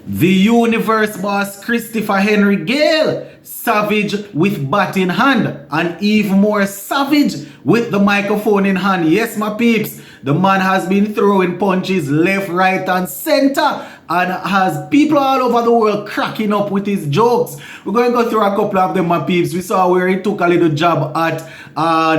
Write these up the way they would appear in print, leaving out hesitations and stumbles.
The universe boss Christopher Henry Gayle, savage with bat in hand and even more savage with the microphone in hand. Yes, my peeps, the man has been throwing punches left, right and center and has people all over the world cracking up with his jokes. We're going to go through a couple of them, my peeps. We saw where he took a little jab at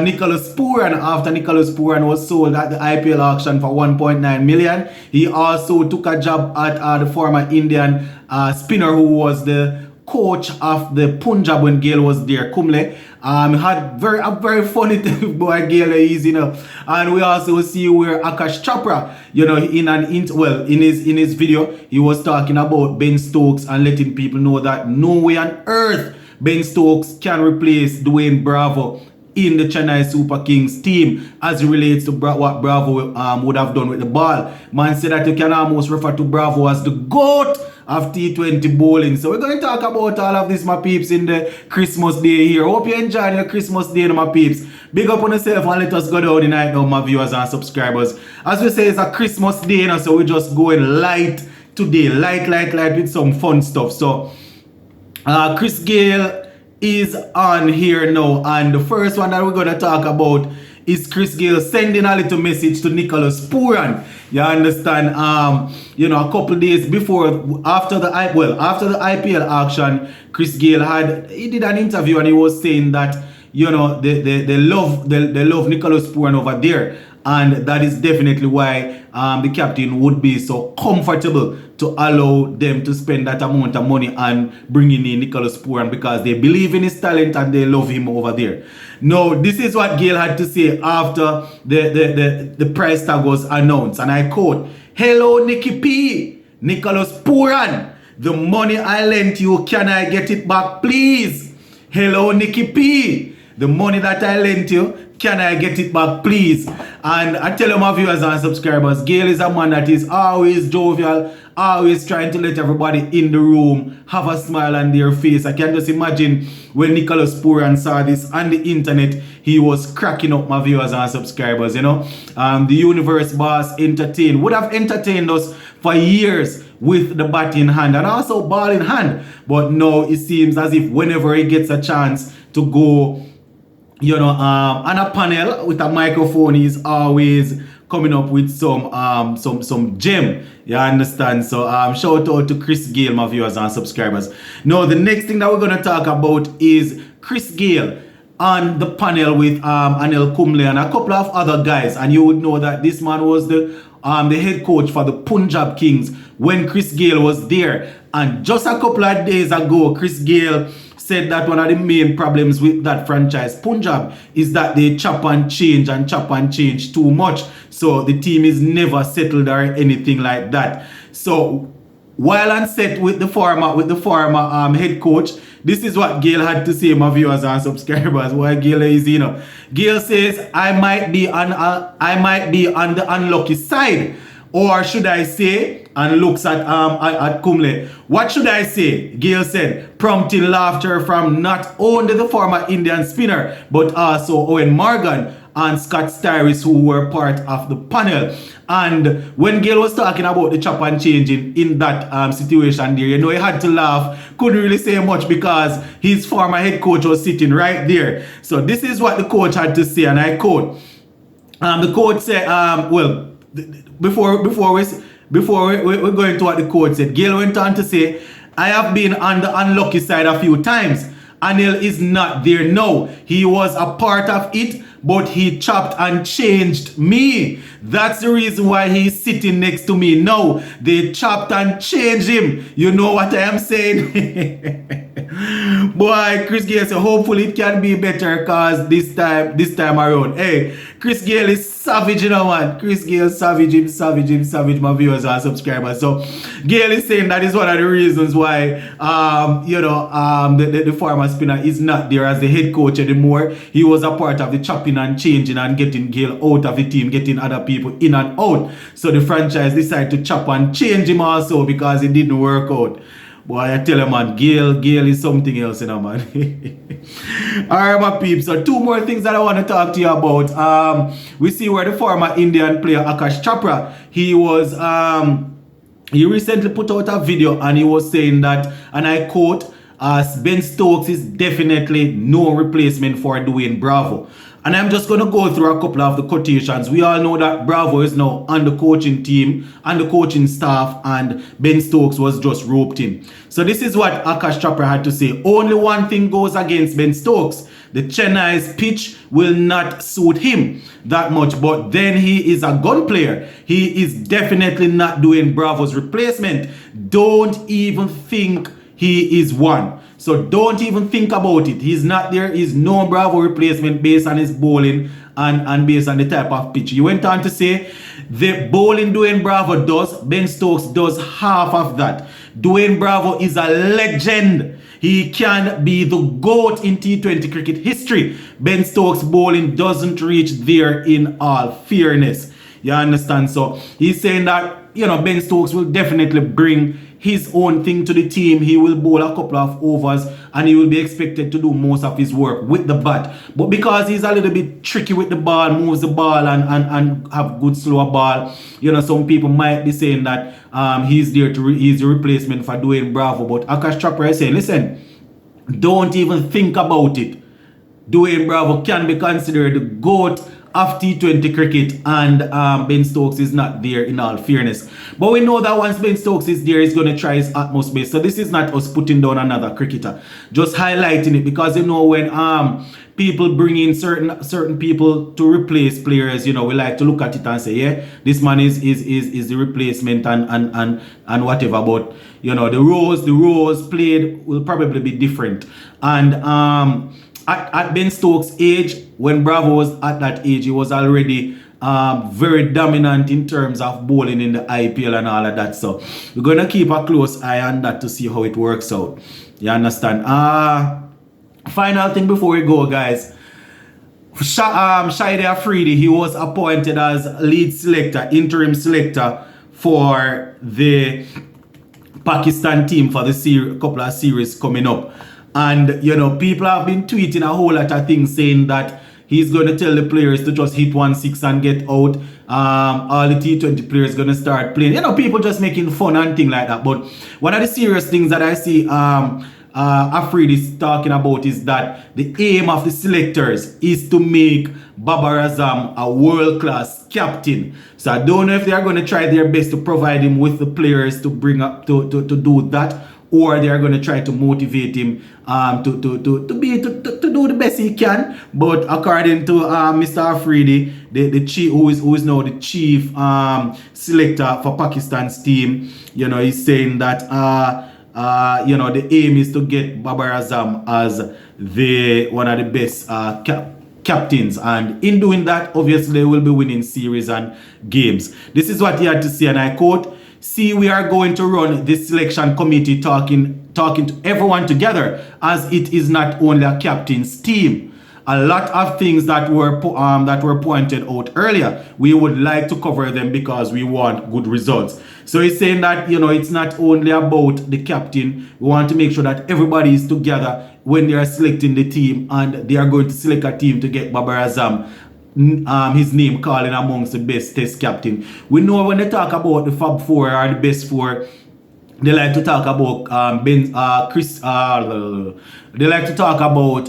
Nicholas Puran after Nicholas Puran was sold at the IPL auction for 1.9 million. He also took a jab at the former Indian spinner who was the coach of the Punjab when Gayle was there, Kumble. Had a very funny thing boy Gayle is, you know. And we also see where Akash Chopra, you know, in his video, he was talking about Ben Stokes and letting people know that no way on earth Ben Stokes can replace Dwayne Bravo in the Chennai Super Kings team as it relates to what Bravo would have done with the ball. Man said that you can almost refer to Bravo as the GOAT of T20 bowling. So we're going to talk about all of this, my peeps, in the Christmas day here. Hope you're enjoying your Christmas day, my peeps. Big up on yourself and let us go down tonight now, my viewers and subscribers. As we say, it's a Christmas day, you know, so we're just going light today. Light with some fun stuff. So Chris Gayle is on here now, and the first one that we're going to talk about is Chris Gayle sending a little message to Nicholas Puran. You understand? You know, a couple days before, after the IPL auction, Chris Gayle did an interview and he was saying that, you know, they love Nicholas Puran over there, and that is definitely why the captain would be so comfortable to allow them to spend that amount of money on bringing in Nicholas Puran, because they believe in his talent and they love him over there. Now, this is what Gayle had to say after the price tag was announced, and I quote, "Hello, Nicky P, Nicholas Puran, the money I lent you, can I get it back, please? Hello, Nicky P, the money that I lent you, can I get it back, please?" And I tell you, my viewers and subscribers, Gayle is a man that is always jovial, always trying to let everybody in the room have a smile on their face. I can just imagine when Nicholas Puran saw this on the internet, he was cracking up, my viewers and subscribers, you know. The universe boss would have entertained us for years with the bat in hand and also ball in hand. But now it seems as if whenever he gets a chance to go, you know, on a panel with a microphone, he's always coming up with some gem. You understand? So shout out to Chris Gayle, my viewers and subscribers. Now, the next thing that we're going to talk about is Chris Gayle on the panel with Anil Kumble and a couple of other guys. And you would know that this man was the head coach for the Punjab Kings when Chris Gayle was there. And just a couple of days ago, Chris Gayle said that one of the main problems with that franchise, Punjab, is that they chop and change too much. So the team is never settled or anything like that. So while on set with the former head coach, this is what Gayle had to say, my viewers and subscribers. Why Gayle is, you know, Gayle says, I might be on the unlucky side. Or should I say, and looks at Kumble, what should I say? Gayle said, prompting laughter from not only the former Indian spinner, but also Owen Morgan and Scott Styris, who were part of the panel. And when Gayle was talking about the chop and changing in that situation there, you know, he had to laugh, couldn't really say much because his former head coach was sitting right there. So this is what the coach had to say, and I quote. The coach said, before we're going to what the coach said, Gayle went on to say, I have been on the unlucky side a few times. Anil is not there now. He was a part of it, but he chopped and changed me. That's the reason why he's sitting next to me now. They chopped and changed him. You know what I am saying? Boy, Chris Gayle said, hopefully it can be better, cause this time around. Hey, Chris Gayle is savage, you know, man. Chris Gayle savage, my viewers and subscribers. So Gayle is saying that is one of the reasons why the former spinner is not there as the head coach anymore. He was a part of the chopping and changing and getting Gayle out of the team, getting other people in and out. So the franchise decided to chop and change him also because it didn't work out. Boy, I tell you, man, Gayle is something else, you know, man. Alright, my peeps. So two more things that I want to talk to you about. We see where the former Indian player Akash Chopra, he was he recently put out a video and he was saying that, and I quote, Ben Stokes is definitely no replacement for Dwayne Bravo. And I'm just going to go through a couple of the quotations. We all know that Bravo is now on the coaching team and the coaching staff, and Ben Stokes was just roped in. So this is what Akash Chopper had to say. Only one thing goes against Ben Stokes. The Chennai's pitch will not suit him that much, but then he is a gun player. He is definitely not doing Bravo's replacement. Don't even think he is one. So don't even think about it. He's not there. He's no Bravo replacement based on his bowling and based on the type of pitch. He went on to say the bowling Dwayne Bravo does, Ben Stokes does half of that. Dwayne Bravo is a legend. He can be the GOAT in T20 cricket history. Ben Stokes' bowling doesn't reach there, in all fairness. You understand? So he's saying that, Ben Stokes will definitely bring his own thing to the team. He will bowl a couple of overs and he will be expected to do most of his work with the bat. But because he's a little bit tricky with the ball, moves the ball and have good slower ball, some people might be saying that he's there he's a replacement for Dwayne Bravo. But Akash Chopra is saying, listen, don't even think about it. Dwayne Bravo can be considered the GOAT of T20 cricket, and Ben Stokes is not there, in all fairness. But we know that once Ben Stokes is there, he's going to try his utmost best. So this is not us putting down another cricketer, just highlighting it, because when people bring in certain people to replace players, we like to look at it and say, yeah, this man is the replacement and whatever. But the roles played will probably be different. And at Ben Stokes' age, when Bravo was at that age, he was already very dominant in terms of bowling in the IPL and all of that. So we're going to keep a close eye on that to see how it works out. You understand? Final thing before we go, guys. Shahid Afridi, he was appointed as lead selector, interim selector for the Pakistan team for the couple of series coming up. And, people have been tweeting a whole lot of things saying that he's going to tell the players to just hit 1-6 and get out. All the T20 players going to start playing. People just making fun and things like that. But one of the serious things that I see Afridi is talking about is that the aim of the selectors is to make Babar Azam a world-class captain. So I don't know if they are going to try their best to provide him with the players to bring up to do that, or they are going to try to motivate him to do the best he can. But according to Mr. Afridi, the chief, who is now the chief selector for Pakistan's team, he's saying that the aim is to get Babar Azam as one of the best captains, and in doing that, obviously they will be winning series and games. This is what he had to say, and I quote, "See, we are going to run this selection committee talking to everyone together, as it is not only a captain's team. A lot of things that were pointed out earlier, we would like to cover them because we want good results." So he's saying that it's not only about the captain. We want to make sure that everybody is together when they are selecting the team, and they are going to select a team to get Babar Azam his name calling amongst the best test captain. We know when they talk about the Fab Four or the best four, they like to talk about they like to talk about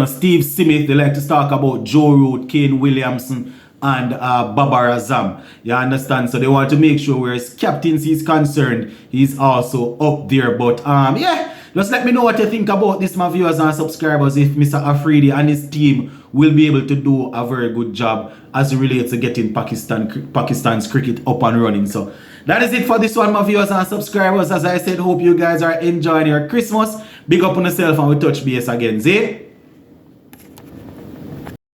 Steve Smith. They like to talk about Joe Root, Kane Williamson, and Babar Azam. You understand? So they want to make sure where his captaincy is concerned, he's also up there. But just let me know what you think about this, my viewers and subscribers, if Mr. Afridi and his team will be able to do a very good job as it relates to getting Pakistan's cricket up and running. So that is it for this one, my viewers and subscribers. As I said, hope you guys are enjoying your Christmas. Big up on yourself, and we touch base again. See?